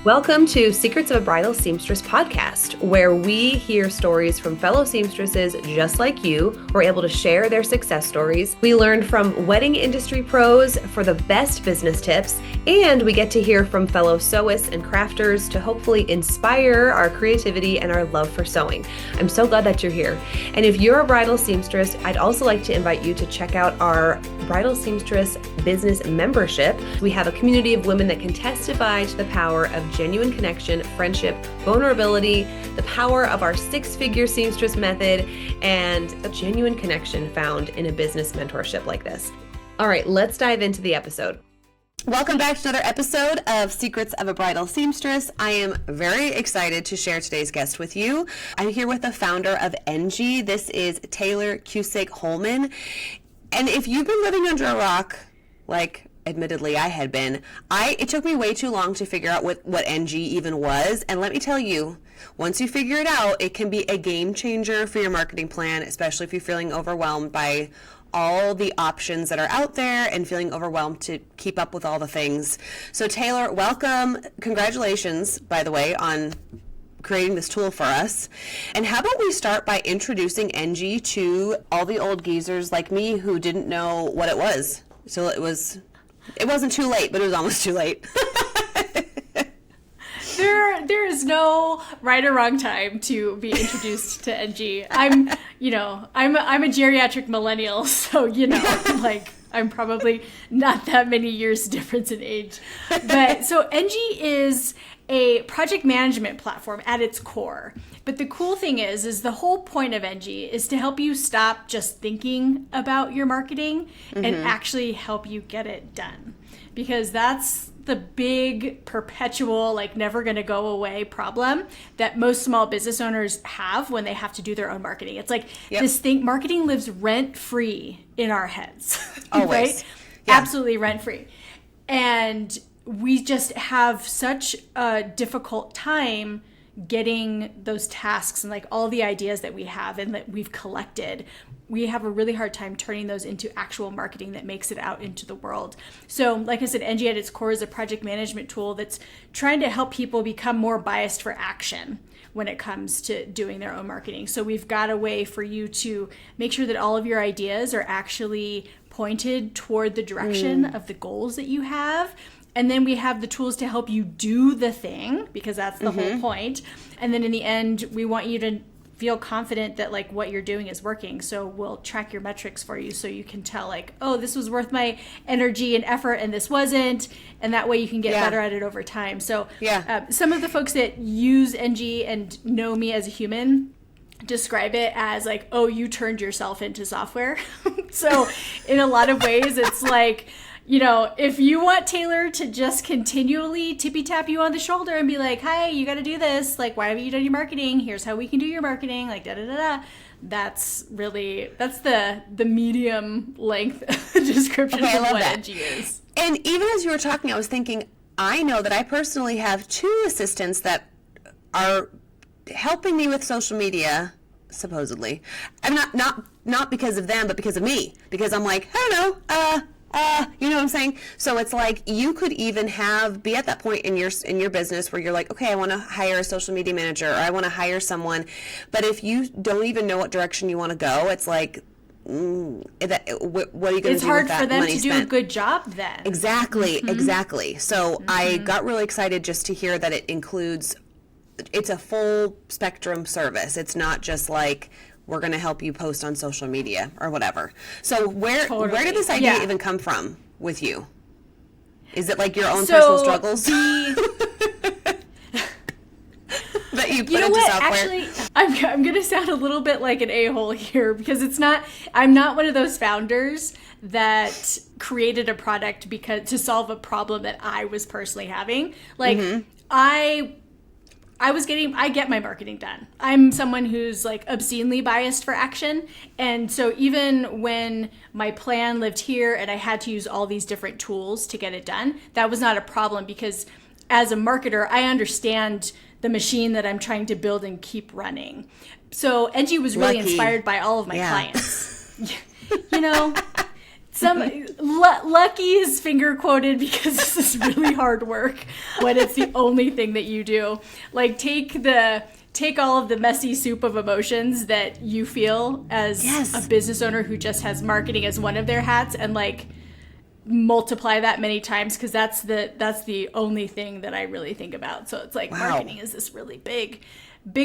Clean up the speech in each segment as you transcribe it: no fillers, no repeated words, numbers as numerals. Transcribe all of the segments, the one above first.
Welcome to Secrets of a Bridal Seamstress podcast, where we hear stories from fellow seamstresses just like you. We're able to share their success stories. We learn from wedding industry pros for the best business tips, and we get to hear from fellow sewists and crafters to hopefully inspire our creativity and our love for sewing. I'm so glad that you're here. And if you're a bridal seamstress, I'd also like to invite you to check out our Bridal Seamstress Business membership. We have a community of women that can testify to the power of genuine connection, friendship, vulnerability, the power of our six-figure seamstress method, and a genuine connection found in a business mentorship like this. All right, let's dive into the episode. Welcome back to another episode of Secrets of a Bridal Seamstress. I am very excited to share today's guest with you. I'm here with the founder of Enji. This is Tayler Cusick-Hollman. And if you've been living under a rock, like admittedly I had been, it took me way too long to figure out what Enji even was. And let me tell you, once you figure it out, it can be a game changer for your marketing plan, especially if you're feeling overwhelmed by all the options that are out there and feeling overwhelmed to keep up with all the things. So Tayler, welcome. Congratulations, by the way, on creating this tool for us. And how about we start by introducing Enji to all the old geezers like me who didn't know what it was. So it wasn't too late, but it was almost too late. There is no right or wrong time to be introduced to Enji. I'm a geriatric millennial, so I'm probably not that many years difference in age. But so Enji is a project management platform at its core. But the cool thing is the whole point of Enji is to help you stop just thinking about your marketing and actually help you get it done. Because that's the big perpetual, never going to go away problem that most small business owners have when they have to do their own marketing. It's this thing, marketing lives rent free in our heads. Always. Right? Yeah. Absolutely rent free. And we just have such a difficult time getting those tasks and all the ideas that we have and that we've collected. We have a really hard time turning those into actual marketing that makes it out into the world. So like I said, Enji at its core is a project management tool that's trying to help people become more biased for action when it comes to doing their own marketing. So we've got a way for you to make sure that all of your ideas are actually pointed toward the direction of the goals that you have. And then we have the tools to help you do the thing, because that's the whole point. And then in the end, we want you to feel confident that what you're doing is working. So we'll track your metrics for you so you can tell oh, this was worth my energy and effort and this wasn't. And that way you can get better at it over time. So some of the folks that use Enji and know me as a human describe it as oh, you turned yourself into software. So in a lot of ways, it's if you want Tayler to just continually tippy-tap you on the shoulder and be like, hi, you got to do this. Why haven't you done your marketing? Here's how we can do your marketing. Da-da-da-da. That's the medium length description of what Enji is. And even as you were talking, I was thinking, I know that I personally have two assistants that are helping me with social media, supposedly. I'm not because of them, but because of me. Because I'm I don't know, you know what I'm saying? So it's you could even be at that point in your business where you're okay, I want to hire a social media manager, or I want to hire someone. But if you don't even know what direction you want to go, it's what are you going to do with that money spent? It's hard for them to do a good job then. Exactly. So I got really excited just to hear that it includes, it's a full spectrum service. It's not just we're going to help you post on social media or whatever. So where did this idea even come from with you? Is it your own personal struggles that you put into software? Actually, I'm going to sound a little bit like an a-hole here, because I'm not one of those founders that created a product to solve a problem that I was personally having. I get my marketing done. I'm someone who's obscenely biased for action. And so even when my plan lived here and I had to use all these different tools to get it done, that was not a problem, because as a marketer, I understand the machine that I'm trying to build and keep running. So Enji was really inspired by all of my clients. Lucky is finger quoted because this is really hard work when it's the only thing that you do. Like take all of the messy soup of emotions that you feel as a business owner who just has marketing as one of their hats, and like multiply that many times, because that's the only thing that I really think about. So it's like marketing is this really big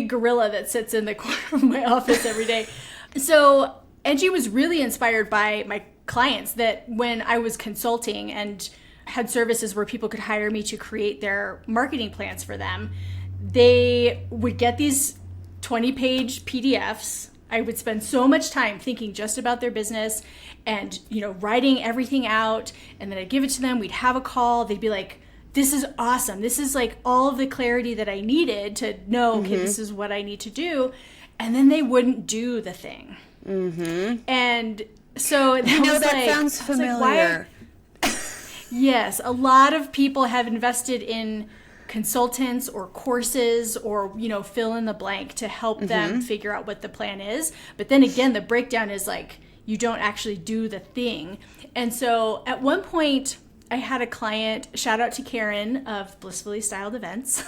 gorilla that sits in the corner of my office every day. So Enji was really inspired by my clients, that when I was consulting and had services where people could hire me to create their marketing plans for them, they would get these 20-page PDFs. I would spend so much time thinking just about their business and, writing everything out. And then I'd give it to them. We'd have a call. They'd be like, this is awesome. This is like all of the clarity that I needed to know, okay, this is what I need to do. And then they wouldn't do the thing. And so that sounds familiar. Yes, a lot of people have invested in consultants or courses or, fill in the blank to help them figure out what the plan is. But then again, the breakdown is like, you don't actually do the thing. And so at one point I had a client, shout out to Karen of Blissfully Styled Events.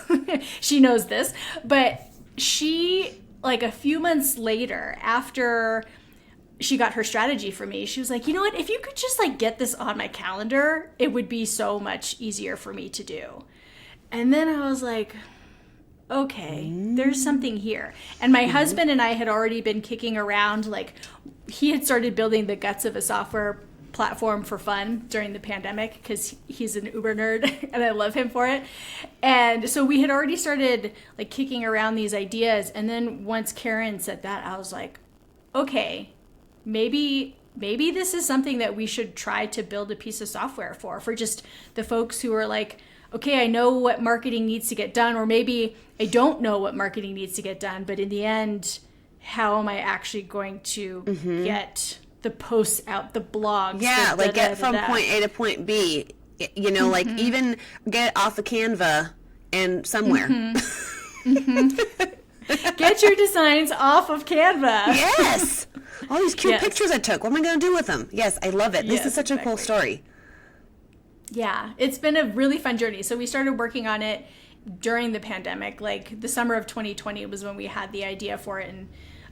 She knows this, but she, like a few months later, after she got her strategy from me, she was like, you know what, if you could just like get this on my calendar, it would be so much easier for me to do. And then I was like, okay, there's something here. And my husband and I had already been kicking around, like he had started building the guts of a software platform for fun during the pandemic because he's an Uber nerd and I love him for it. And so we had already started like kicking around these ideas. And then once Karen said that, I was like, okay, maybe this is something that we should try to build a piece of software for just the folks who are like, okay, I know what marketing needs to get done, or maybe I don't know what marketing needs to get done, but in the end, how am I actually going to get the posts out, the blogs? Yeah, get from point A to point B, like even get it off of Canva and somewhere. Get your designs off of Canva. Yes. All these cute pictures I took. What am I going to do with them? Yes, I love it. This is such a cool story. Yeah, it's been a really fun journey. So we started working on it during the pandemic. Like the summer of 2020 was when we had the idea for it and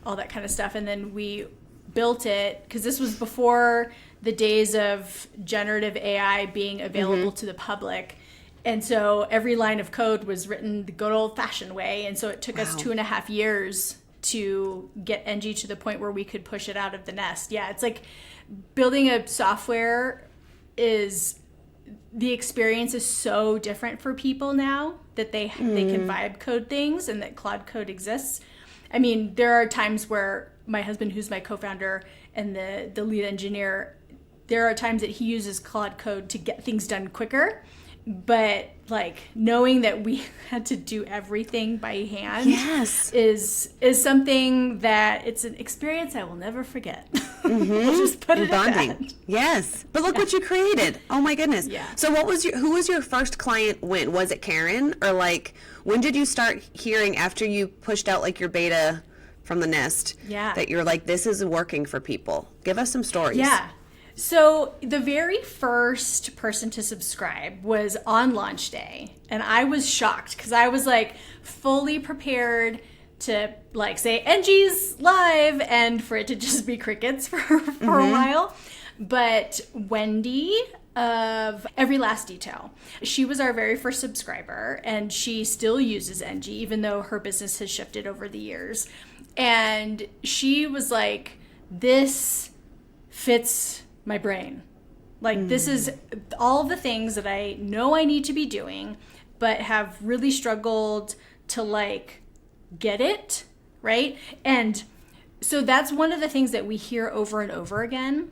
all that kind of stuff. And then we built it because this was before the days of generative AI being available to the public. And so every line of code was written the good old-fashioned way. And so it took us 2.5 years to get Enji to the point where we could push it out of the nest. Yeah, it's like building a software is... the experience is so different for people now that they can vibe code things and that Claude Code exists. I mean, there are times where my husband, who's my co-founder and the lead engineer, there are times that he uses Claude Code to get things done quicker. But like knowing that we had to do everything by hand is something that it's an experience I will never forget. We'll just put it bonding. at that. Yes. But look what you created. Oh my goodness. Yeah. So who was your first client when? Was it Karen? Or like when did you start hearing after you pushed out like your beta from the nest that you're like, this is working for people? Give us some stories. Yeah. So the very first person to subscribe was on launch day. And I was shocked because I was like fully prepared to like say Enji's live and for it to just be crickets for a while. But Wendy of Every Last Detail, she was our very first subscriber and she still uses Enji even though her business has shifted over the years. And she was like, this fits my brain. Like this is all the things that I know I need to be doing, but have really struggled to like get it, right? And so that's one of the things that we hear over and over again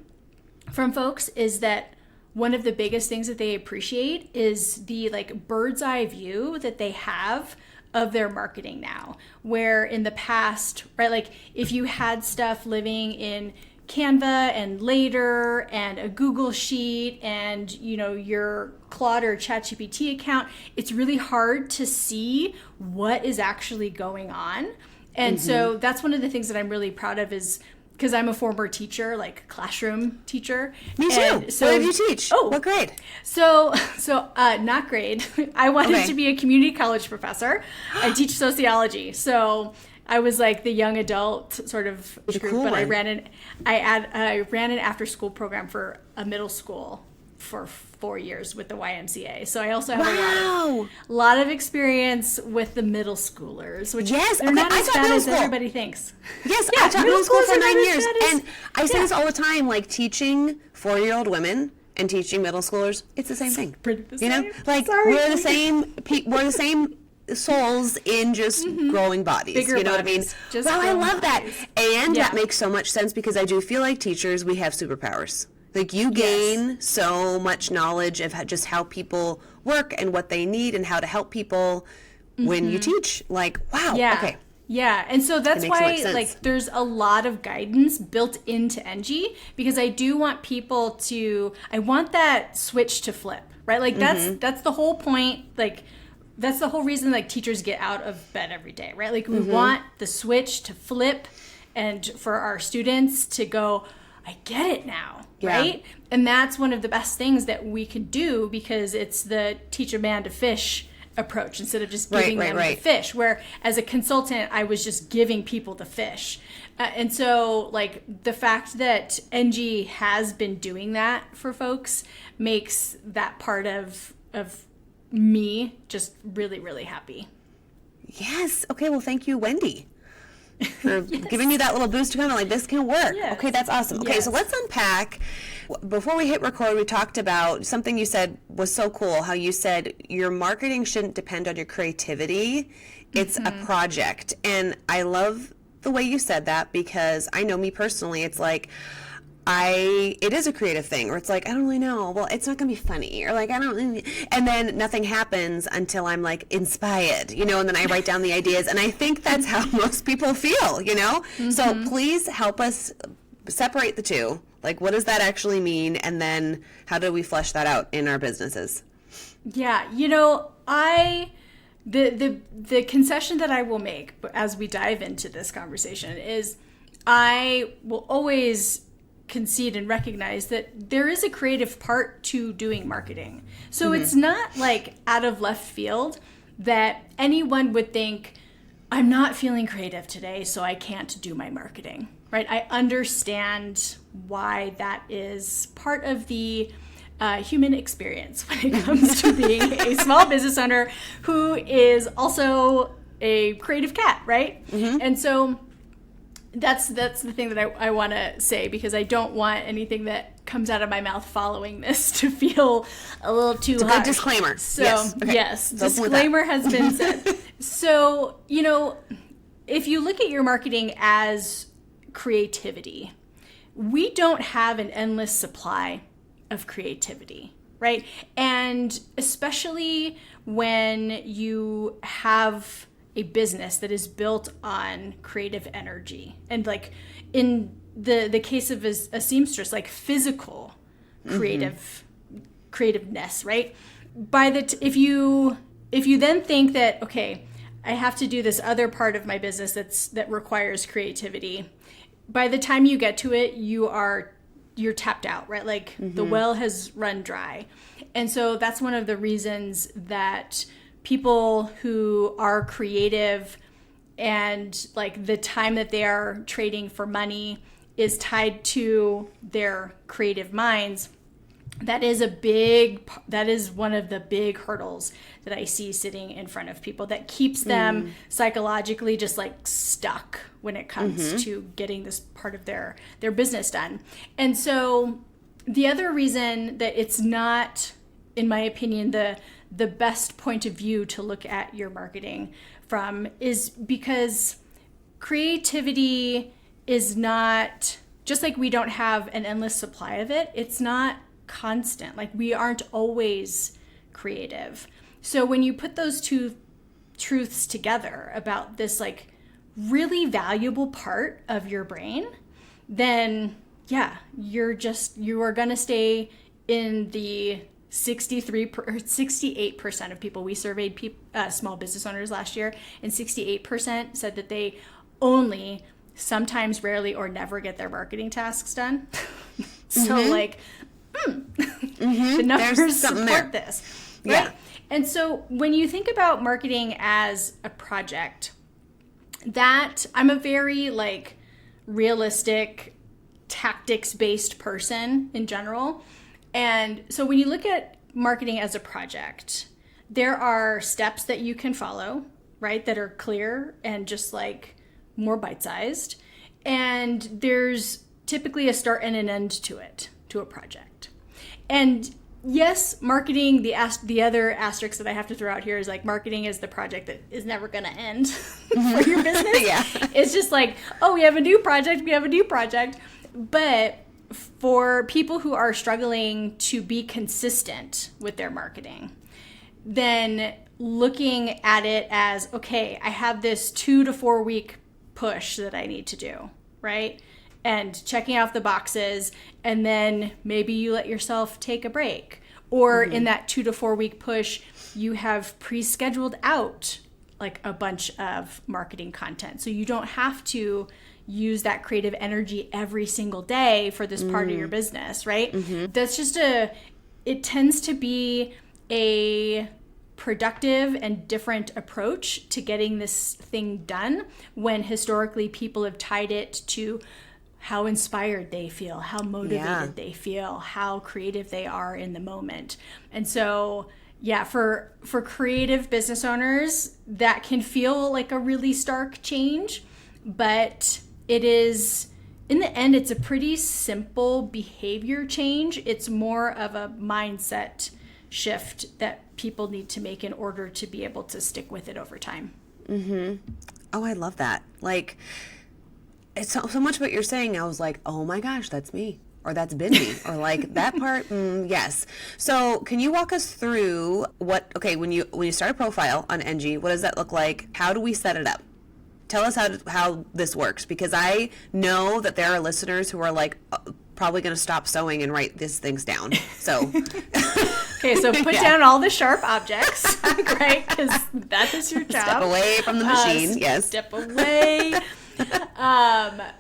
from folks is that one of the biggest things that they appreciate is the like bird's eye view that they have of their marketing now, where in the past, right, like if you had stuff living in Canva and Later and a Google Sheet and, you know, your Claude or ChatGPT account, it's really hard to see what is actually going on. And so that's one of the things that I'm really proud of is because I'm a former teacher, like classroom teacher. Me too. And so, what did you teach? Oh, what grade? So not grade. I wanted to be a community college professor. I teach sociology. So I was like the young adult sort of group, cool but one. I ran an after school program for a middle school for 4 years with the YMCA. So I also have a lot of experience with the middle schoolers, which they're not as bad as everybody thinks. Yes, I taught middle school for 9 years. And I say this all the time, like teaching 4-year-old women and teaching middle schoolers, it's the same thing. Pretty the same. You know, like we're the same souls in just growing bodies. Bigger you know bodies. what I mean? Wow, I love that. And that makes so much sense because I do feel like teachers, we have superpowers. Like you gain so much knowledge of just how people work and what they need and how to help people when you teach. Like, wow. Yeah. Okay. Yeah. And so that's why like there's a lot of guidance built into Enji, because I do want people I want that switch to flip, right? Like that's the whole point. Like that's the whole reason like teachers get out of bed every day, right? Like we want the switch to flip and for our students to go, I get it now, right? And that's one of the best things that we can do, because it's the teach a man to fish approach instead of just giving them the fish, where as a consultant, I was just giving people the fish. And so like the fact that Enji has been doing that for folks makes that part of me just really, really happy. Yes. Okay. Well, thank you, Wendy, for giving you that little boost to kind of like, this can work. Yes. Okay, that's awesome. Okay, so let's unpack. Before we hit record, we talked about something you said was so cool, how you said your marketing shouldn't depend on your creativity. It's a project. And I love the way you said that, because I know me personally, it's like, it is a creative thing, or it's like, I don't really know. Well, it's not going to be funny, or like, and then nothing happens until I'm like inspired, and then I write down the ideas. And I think that's how most people feel, So please help us separate the two. Like, what does that actually mean? And then how do we flesh that out in our businesses? Yeah. The concession that I will make as we dive into this conversation is I will always concede and recognize that there is a creative part to doing marketing. So it's not like out of left field that anyone would think, I'm not feeling creative today, so I can't do my marketing, right? I understand why that is part of the human experience when it comes to being a small business owner who is also a creative cat, right? And so that's the thing that I want to say, because I don't want anything that comes out of my mouth following this to feel a little too harsh. It's a good disclaimer. So yes, disclaimer has been said. So, if you look at your marketing as creativity, we don't have an endless supply of creativity, right? And especially when you have a business that is built on creative energy, and like in the case of a seamstress, like physical creativeness, right? If you then think that, okay, I have to do this other part of my business that requires creativity, by the time you get to it, you're tapped out, right? Like the well has run dry. And so that's one of the reasons that people who are creative and like the time that they are trading for money is tied to their creative minds. That is one of the big hurdles that I see sitting in front of people that keeps them psychologically just like stuck when it comes to getting this part of their business done. And so the other reason that it's not, in my opinion, the best point of view to look at your marketing from is because creativity is not, just like we don't have an endless supply of it, it's not constant. Like we aren't always creative. So when you put those two truths together about this like really valuable part of your brain, then you are going to stay in the 68% of people. We surveyed small business owners last year, and 68% said that they only sometimes, rarely, or never get their marketing tasks done. So like, the numbers support this, right? Yeah. And so when you think about marketing as a project, that I'm a very like realistic, tactics-based person in general. And so when you look at marketing as a project, there are steps that you can follow, right, that are clear and just like more bite-sized. And there's typically a start and an end to it, to a project. And yes, marketing, the other asterisk that I have to throw out here is like marketing is the project that is never going to end for your business. Yeah. It's just like, oh, we have a new project. But for people who are struggling to be consistent with their marketing, then looking at it as, okay, I have this 2 to 4 week push that I need to do, right? And checking off the boxes, and then maybe you let yourself take a break. Or in that 2 to 4 week push, you have pre-scheduled out like a bunch of marketing content. So you don't have to use that creative energy every single day for this part of your business, right? That's just it tends to be a productive and different approach to getting this thing done when historically people have tied it to how inspired they feel, how motivated they feel, how creative they are in the moment. And so, yeah, for creative business owners, that can feel like a really stark change, but it is, in the end, it's a pretty simple behavior change. It's more of a mindset shift that people need to make in order to be able to stick with it over time. Oh, I love that. Like, it's so much what you're saying. I was like, oh my gosh, that's me, or that's been me, or like that part. Yes. So can you walk us through when you start a profile on Enji, what does that look like? How do we set it up? Tell us how this works, because I know that there are listeners who are like probably going to stop sewing and write these things down. So. Okay, so put down all the sharp objects, right? Because that is your job. Step away from the machine. Yes. Step away.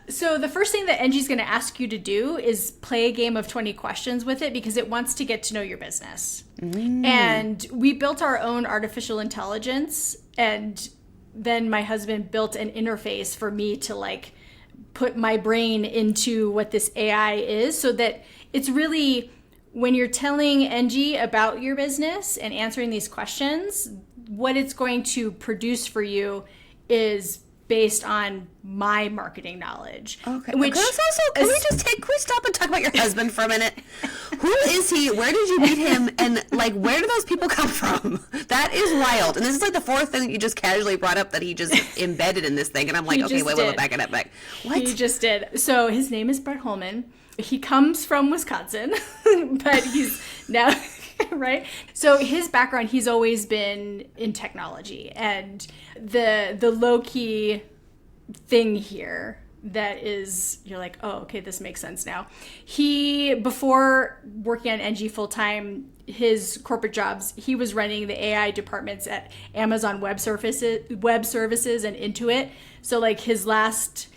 So the first thing that Enji's going to ask you to do is play a game of 20 questions with it, because it wants to get to know your business. And we built our own artificial intelligence, and then my husband built an interface for me to like put my brain into what this AI is, so that it's really, when you're telling Enji about your business and answering these questions, what it's going to produce for you is based on my marketing knowledge. Okay. Which can we stop and talk about your husband for a minute? Who is he? Where did you meet him? And like, where do those people come from? That is wild. And this is like the fourth thing that you just casually brought up that he just embedded in this thing. And I'm like, okay, wait, back it up. What? He just did. So his name is Brett Holman. He comes from Wisconsin, but he's now... right? So his background, he's always been in technology, and the low-key thing here that is, you're like, oh, okay, this makes sense now. He, before working on Enji full-time, his corporate jobs, he was running the AI departments at Amazon Web Services and Intuit. So like his most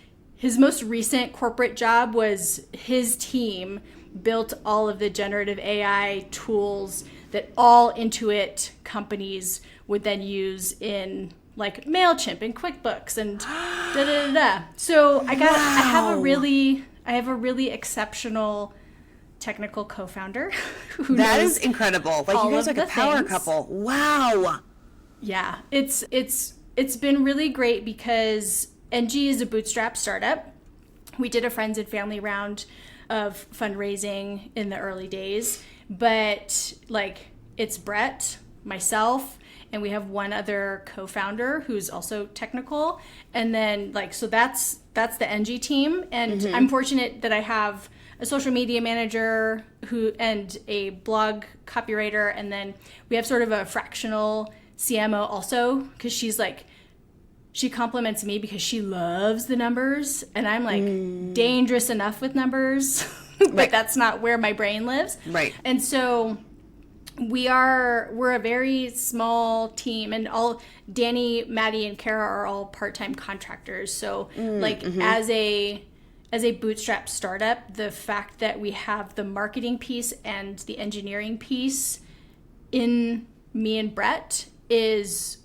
recent corporate job was his team built all of the generative AI tools that all Intuit companies would then use in like MailChimp and QuickBooks and da-da-da-da. So I have a really exceptional technical co-founder. That is incredible. Like, you guys are like a power couple. Wow. Yeah, it's been really great because Enji is a bootstrap startup. We did a friends and family round of fundraising in the early days, but like, it's Brett, myself, and we have one other co-founder who's also technical, and then like, so that's the Enji team. And I'm fortunate that I have a social media manager and a blog copywriter, and then we have sort of a fractional CMO also, because she compliments me because she loves the numbers, and I'm like dangerous enough with numbers, but that's not where my brain lives. Right. And so we're a very small team, and all Danny, Maddie, and Kara are all part-time contractors. So as a bootstrap startup, the fact that we have the marketing piece and the engineering piece in me and Brett is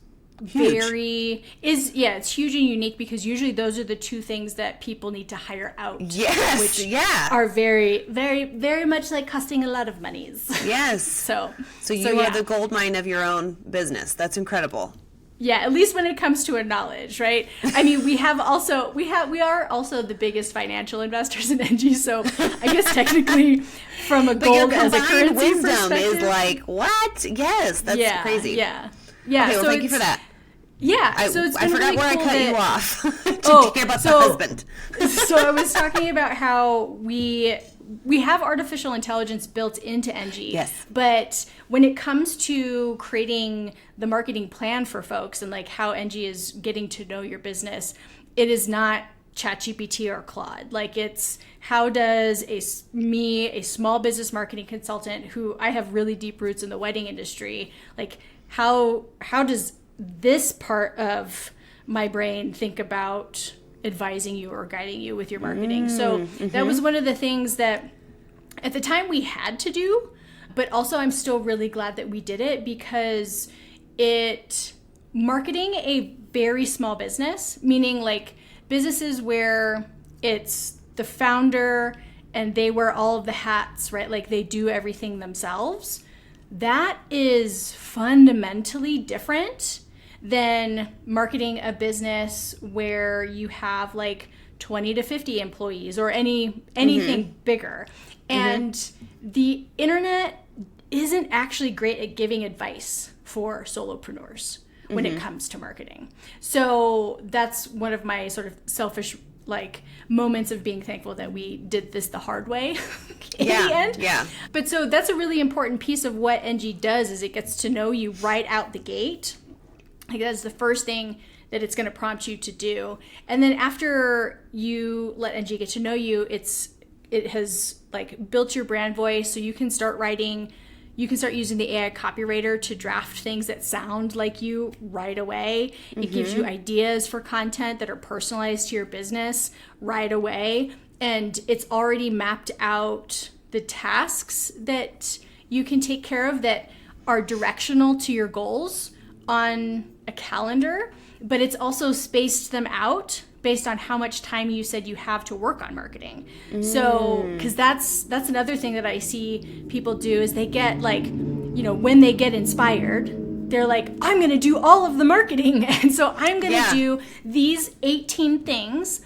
huge. It's huge and unique, because usually those are the two things that people need to hire out. Yes, which are very, very, very much like costing a lot of monies. Yes. So you are the gold mine of your own business. That's incredible. Yeah, at least when it comes to a knowledge, right? I mean, we are also the biggest financial investors in Enji, so I guess technically from a gold as a currency wisdom perspective is like, what? Yes, that's crazy. Yeah. Okay, well, so thank you for that. Yeah, I so it's been forgot really where cool I cut you off to hear about the husband. So I was talking about how we have artificial intelligence built into Enji. Yes. But when it comes to creating the marketing plan for folks and like how Enji is getting to know your business, it is not ChatGPT or Claude. Like, it's how does a small business marketing consultant who I have really deep roots in the wedding industry, like how does this part of my brain think about advising you or guiding you with your marketing? So that was one of the things that at the time we had to do, but also I'm still really glad that we did it, because marketing a very small business, meaning like businesses where it's the founder and they wear all of the hats, right? Like they do everything themselves. That is fundamentally different than marketing a business where you have like 20 to 50 employees or anything bigger. And the internet isn't actually great at giving advice for solopreneurs when it comes to marketing. So that's one of my sort of selfish like moments of being thankful that we did this the hard way in the end. Yeah. But so that's a really important piece of what Enji does, is it gets to know you right out the gate. Like, that's the first thing that it's going to prompt you to do. And then after you let Enji get to know you, it has like built your brand voice, so you can start using the AI copywriter to draft things that sound like you right away. It gives you ideas for content that are personalized to your business right away. And it's already mapped out the tasks that you can take care of that are directional to your goals on a calendar, but it's also spaced them out based on how much time you said you have to work on marketing. So, because that's another thing that I see people do, is they get like, when they get inspired, they're like, I'm going to do all of the marketing. And so I'm going to do these 18 things.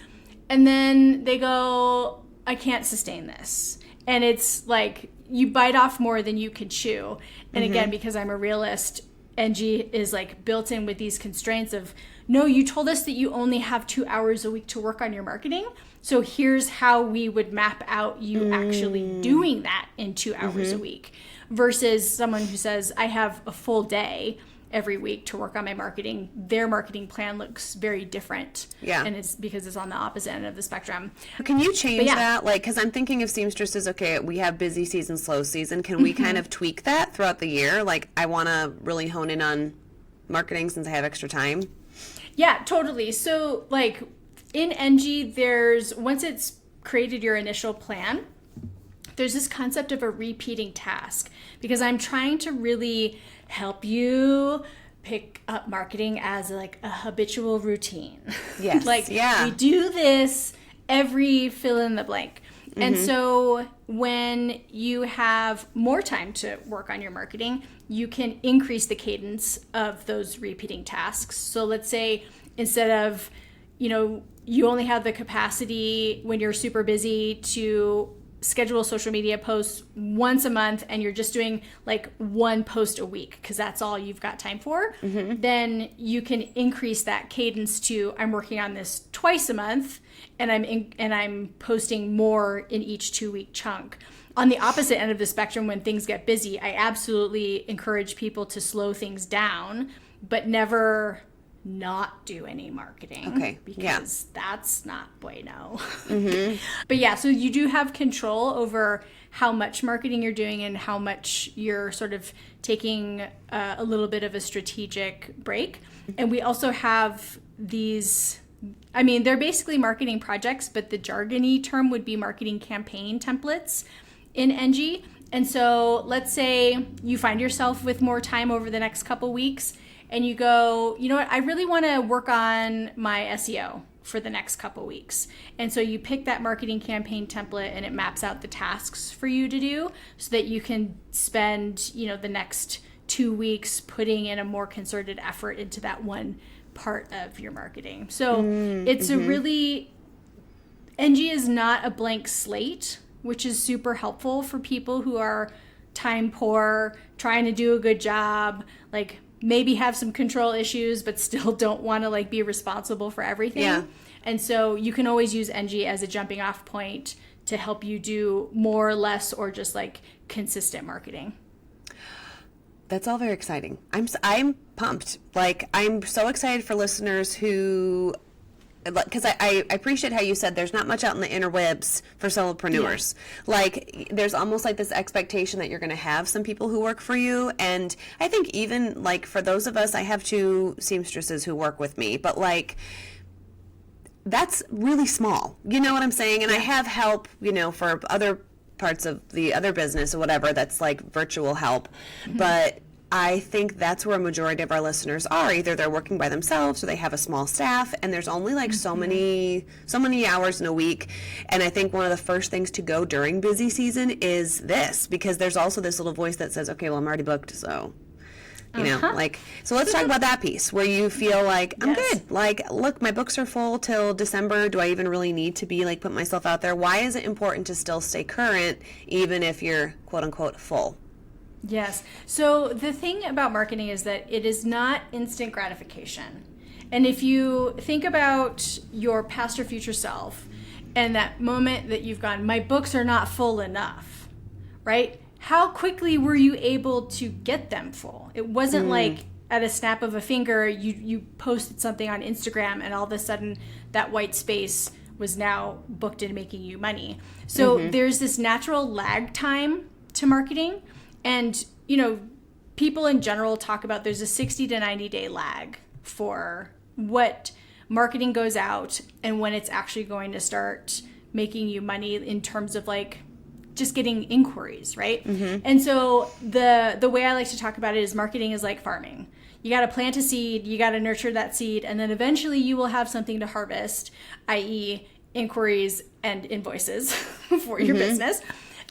And then they go, I can't sustain this. And it's like, you bite off more than you can chew. And again, because I'm a realist, Enji is like built in with these constraints of, no, you told us that you only have 2 hours a week to work on your marketing. So here's how we would map out you actually doing that in 2 hours a week, versus someone who says, I have a full day every week to work on my marketing. Their marketing plan looks very different. Yeah. And it's because it's on the opposite end of the spectrum. Can you change that? Like, because I'm thinking of seamstresses, okay, we have busy season, slow season. Can we kind of tweak that throughout the year? Like, I want to really hone in on marketing since I have extra time. Yeah, totally. So like in Enji, once it's created your initial plan, there's this concept of a repeating task, because I'm trying to really help you pick up marketing as like a habitual routine. Yes. We do this every fill in the blank. And so when you have more time to work on your marketing, you can increase the cadence of those repeating tasks. So let's say instead of, you only have the capacity when you're super busy to schedule social media posts once a month, and you're just doing like one post a week because that's all you've got time for, then you can increase that cadence to, I'm working on this twice a month, and I'm posting more in each 2-week chunk. On the opposite end of the spectrum, when things get busy, I absolutely encourage people to slow things down, but never not do any marketing. Okay. Because that's not bueno. But yeah, so you do have control over how much marketing you're doing and how much you're sort of taking a little bit of a strategic break. And we also have these, I mean, they're basically marketing projects, but the jargony term would be marketing campaign templates in Enji. And so let's say you find yourself with more time over the next couple weeks and you go, you know what, I really want to work on my SEO for the next couple weeks. And so you pick that marketing campaign template and it maps out the tasks for you to do so that you can spend, you know, the next 2 weeks putting in a more concerted effort into that one part of your marketing. So it's a really, Enji is not a blank slate, which is super helpful for people who are time poor, trying to do a good job, like maybe have some control issues, but still don't want to like be responsible for everything. Yeah. And so you can always use Enji as a jumping off point to help you do more, less, or just like consistent marketing. That's all very exciting. I'm pumped. Like, I'm so excited for listeners who, because I appreciate how you said there's not much out in the interwebs for solopreneurs. Yeah. Like, there's almost like this expectation that you're going to have some people who work for you. And I think even like for those of us, I have 2 seamstresses who work with me, but like, that's really small. You know what I'm saying? And I have help, you know, for other parts of the other business or whatever that's like virtual help. But I think that's where a majority of our listeners are. Either they're working by themselves or they have a small staff, and there's only like so many hours in a week. And I think one of the first things to go during busy season is this, because there's also this little voice that says, okay, well, I'm already booked, so you know, like, so let's talk about that piece where you feel like, I'm good. Like, look, my books are full till December. Do I even really need to be like, put myself out there? Why is it important to still stay current, even if you're quote unquote full? Yes. So the thing about marketing is that it is not instant gratification. And if you think about your past or future self and that moment that you've gone, my books are not full enough, right? How quickly were you able to get them full? It wasn't like at a snap of a finger, you posted something on Instagram and all of a sudden that white space was now booked and making you money. So there's this natural lag time to marketing. And, you know, people in general talk about there's a 60 to 90 day lag for what marketing goes out and when it's actually going to start making you money in terms of like just getting inquiries, right? And so the way I like to talk about it is marketing is like farming. You got to plant a seed, you got to nurture that seed, and then eventually you will have something to harvest, i.e. inquiries and invoices for your business.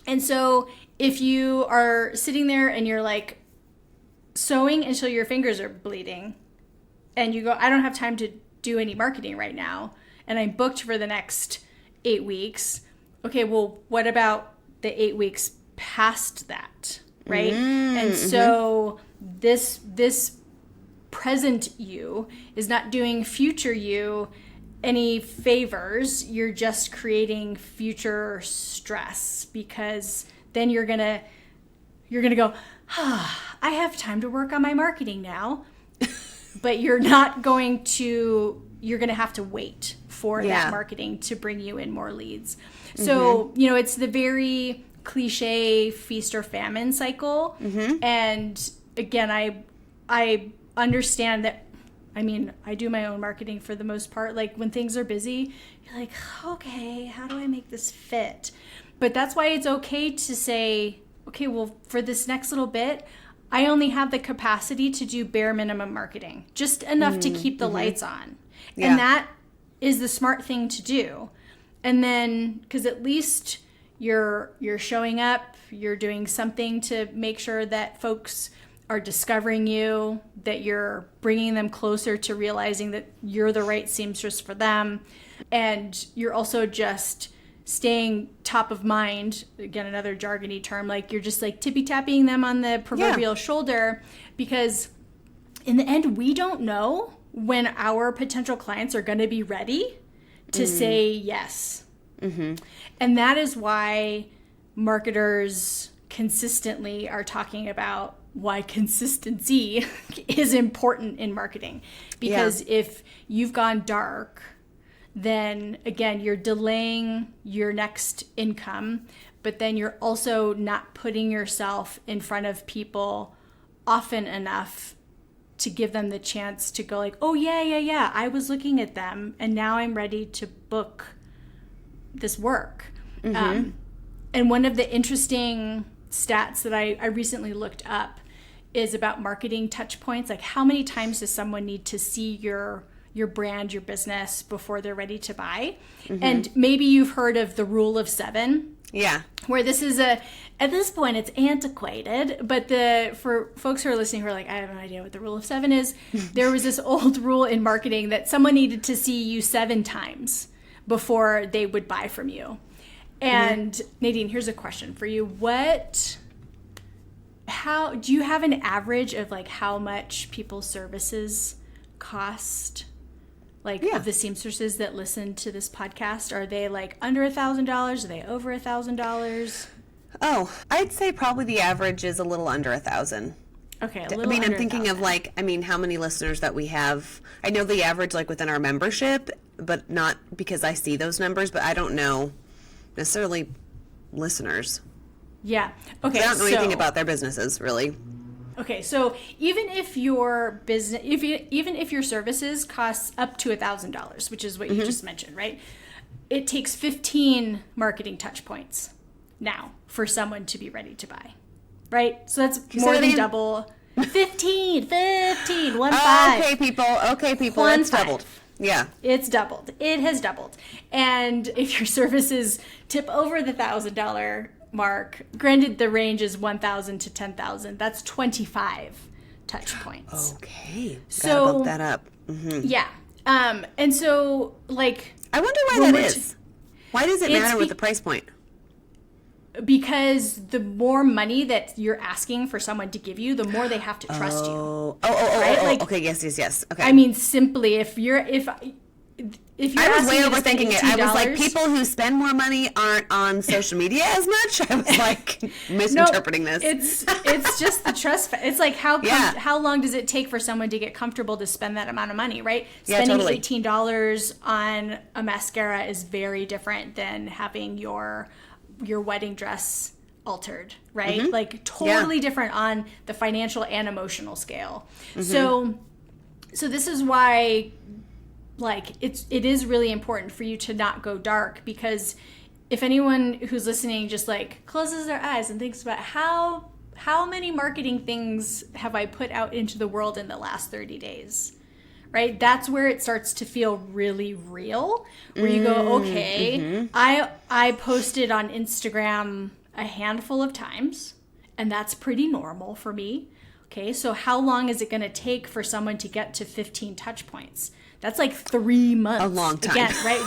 And so if you are sitting there and you're like sewing until your fingers are bleeding and you go, I don't have time to do any marketing right now, and I'm booked for the next 8 weeks. Okay, well, what about the 8 weeks past that, right? And so this present you is not doing future you any favors. You're just creating future stress, because then you're gonna go, I have time to work on my marketing now. But you're not going to, you're gonna have to wait for that marketing to bring you in more leads. So, you know, it's the very cliche feast or famine cycle. And again, I understand that. I mean, I do my own marketing for the most part. Like when things are busy, you're like, okay, how do I make this fit? But that's why it's okay to say, okay, well, for this next little bit, I only have the capacity to do bare minimum marketing, just enough to keep the lights on. And that is the smart thing to do. And then, because at least you're showing up, you're doing something to make sure that folks are discovering you, that you're bringing them closer to realizing that you're the right seamstress for them. And you're also just staying top of mind, again, another jargony term, like you're just like tippy-tapping them on the proverbial shoulder, because in the end, we don't know when our potential clients are going to be ready to say yes. And that is why marketers consistently are talking about why consistency is important in marketing. Because if you've gone dark, then again, you're delaying your next income, but then you're also not putting yourself in front of people often enough to give them the chance to go like, oh yeah, I was looking at them and now I'm ready to book this work. And one of the interesting stats that I recently looked up is about marketing touch points. Like, how many times does someone need to see your brand, your business before they're ready to buy? And maybe you've heard of the rule of 7. Yeah. Where this is at this point it's antiquated, but for folks who are listening who are like, I have no idea what the rule of 7 is, there was this old rule in marketing that someone needed to see you 7 times before they would buy from you. And Nadine, here's a question for you. How do you have an average of like how much people's services cost? Like of the seamstresses that listen to this podcast, are they like under $1,000? Are they over $1,000? Oh, I'd say probably the average is a little under 1,000. Okay, a little under I'm thinking 1,000. of like, how many listeners that we have. I know the average like within our membership, but not because I see those numbers, but I don't know necessarily listeners. Yeah. Okay. I don't know anything about their businesses, really. Okay, so even if your business, even if your services costs up to $1,000, which is what you just mentioned, right? It takes 15 marketing touch points now for someone to be ready to buy, right? So that's more than double. 15, 1 5. Okay, people, it's doubled. Yeah. It's doubled. It has doubled. And if your services tip over the $1,000 mark, granted the range is 1,000 to 10,000, that's 25 touch points. Okay. So gotta bump that up. Yeah. And so like, I wonder why that is. Why does it matter with the price point? Because the more money that you're asking for someone to give you, the more they have to trust you. Right? Okay, yes. Okay. I mean, simply if you're I was asking way me to spend overthinking it. I was like, $18 people who spend more money aren't on social media as much. I was like misinterpreting this. It's just the trust. It's like how long does it take for someone to get comfortable to spend that amount of money, right? Spending totally. $18 on a mascara is very different than having your wedding dress altered, right? Like totally different on the financial and emotional scale. So this is why, like, it is really important for you to not go dark, because if anyone who's listening just like closes their eyes and thinks about how many marketing things have I put out into the world in the last 30 days, right? That's where it starts to feel really real, where you go, okay, I posted on Instagram a handful of times, and that's pretty normal for me. Okay, so how long is it going to take for someone to get to 15 touch points? That's like 3 months. A long time. Again, right?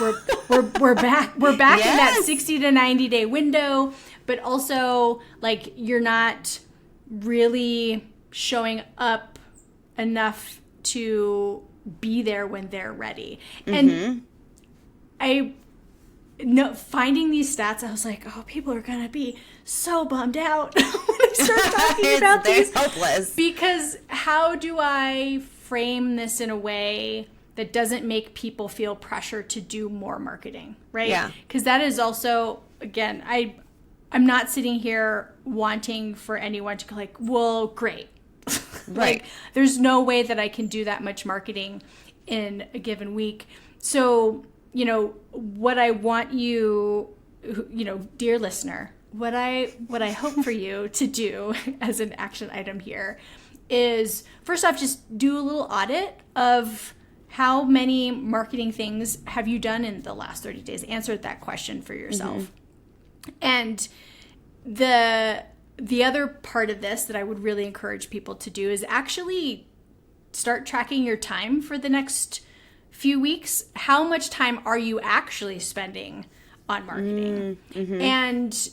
We're back in that 60 to 90 day window, but also like you're not really showing up enough to be there when they're ready. And finding these stats, I was like, oh, people are gonna be so bummed out when I start talking about these. Hopeless. Because how do I frame this in a way that doesn't make people feel pressure to do more marketing, right? Yeah. Because that is also, again, I'm not sitting here wanting for anyone to go like, well, great. Right. Like, there's no way that I can do that much marketing in a given week. So, what I want you, dear listener, what I hope for you to do as an action item here is, first off, just do a little audit of how many marketing things have you done in the last 30 days. Answer that question for yourself. And the other part of this that I would really encourage people to do is actually start tracking your time for the next few weeks. How much time are you actually spending on marketing? And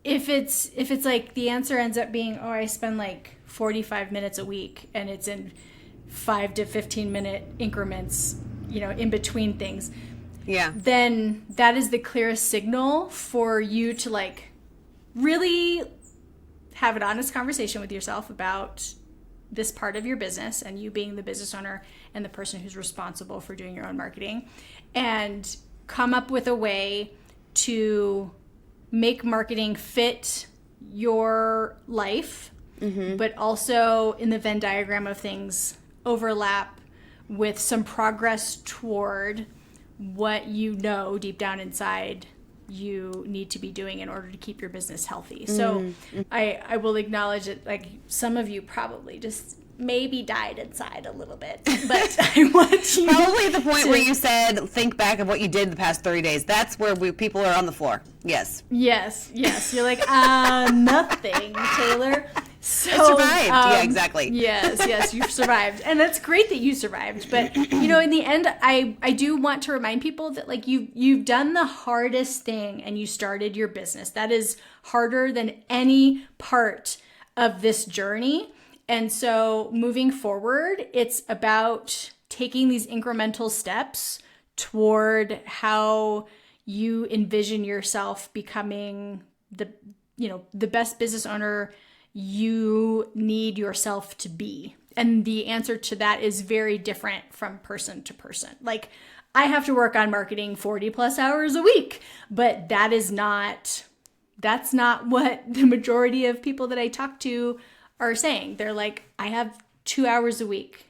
if it's like the answer ends up being, oh, I spend like 45 minutes a week and it's in 5 to 15 minute increments, in between things. Yeah. Then that is the clearest signal for you to like really have an honest conversation with yourself about this part of your business, and you being the business owner and the person who's responsible for doing your own marketing, and come up with a way to make marketing fit your life, but also in the Venn diagram of things overlap with some progress toward what you know deep down inside you need to be doing in order to keep your business healthy. So I will acknowledge that, like, some of you probably just maybe died inside a little bit, but I want you probably the point where you said, think back of what you did the past 30 days. That's where people are on the floor. Yes. You're like, nothing, Taylor. So, I survived. Yeah, exactly. Yes, you've survived. And that's great that you survived. But, you know, in the end, I do want to remind people that, like, you've done the hardest thing and you started your business. That is harder than any part of this journey. And so moving forward, it's about taking these incremental steps toward how you envision yourself becoming the best business owner you need yourself to be. And the answer to that is very different from person to person. Like, I have to work on marketing 40 plus hours a week, but that's not what the majority of people that I talk to are saying. They're like, I have 2 hours a week.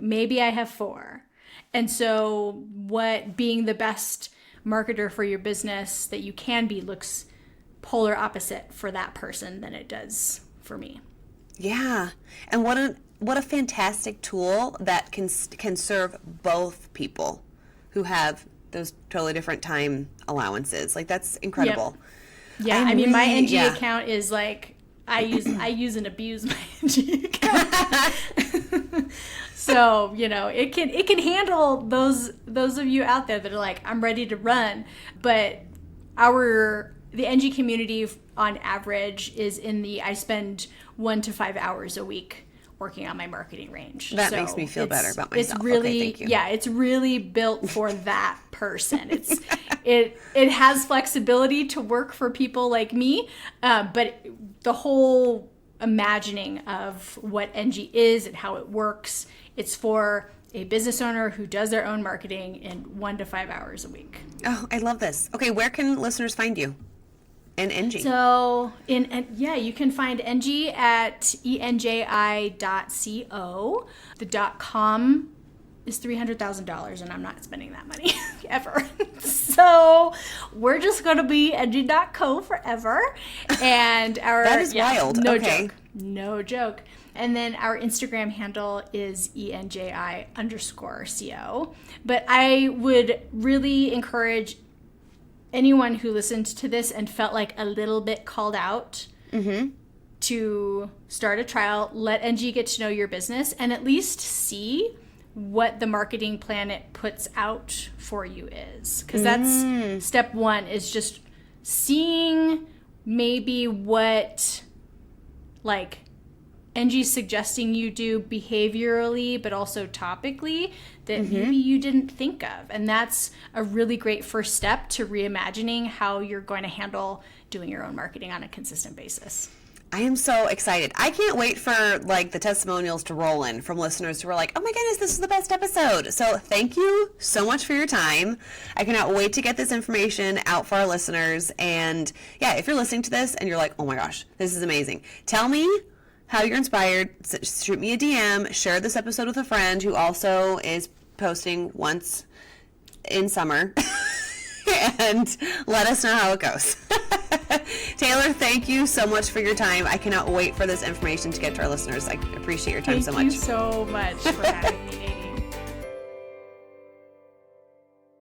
Maybe I have 4. And so what being the best marketer for your business that you can be looks polar opposite for that person than it does for me. Yeah. And what a fantastic tool that can serve both people who have those totally different time allowances. Like, that's incredible. Yep. Yeah. I mean, my Enji account is like, I use and abuse my Enji account. So, you know, it can handle those of you out there that are like, I'm ready to run. But the Enji community on average is I spend 1 to 5 hours a week working on my marketing range. That makes me feel better about myself. It's really, okay, thank you. Yeah, it's really built for that person. It has flexibility to work for people like me, but the whole imagining of what Enji is and how it works, it's for a business owner who does their own marketing in 1 to 5 hours a week. Oh, I love this. Okay, where can listeners find you? And Enji. So, you can find Enji at enji.co. The .com is $300,000, and I'm not spending that money ever. So we're just going to be Enji.co forever. And that is wild. No joke. And then our Instagram handle is ENJI_CO. But I would really encourage anyone who listened to this and felt like a little bit called out to start a trial, let Enji get to know your business and at least see what the marketing plan it puts out for you is. Because that's step one, is just seeing maybe what, like, Enji's suggesting you do behaviorally, but also topically, that maybe you didn't think of. And that's a really great first step to reimagining how you're going to handle doing your own marketing on a consistent basis. I am so excited. I can't wait for, like, the testimonials to roll in from listeners who are like, oh my goodness, this is the best episode. So thank you so much for your time. I cannot wait to get this information out for our listeners. And yeah, if you're listening to this and you're like, oh my gosh, this is amazing, tell me how you're inspired. Shoot me a DM, share this episode with a friend who also is posting once in summer, and let us know how it goes. Taylor, thank you so much for your time. I cannot wait for this information to get to our listeners. I appreciate your time so much. Thank you so much for having me.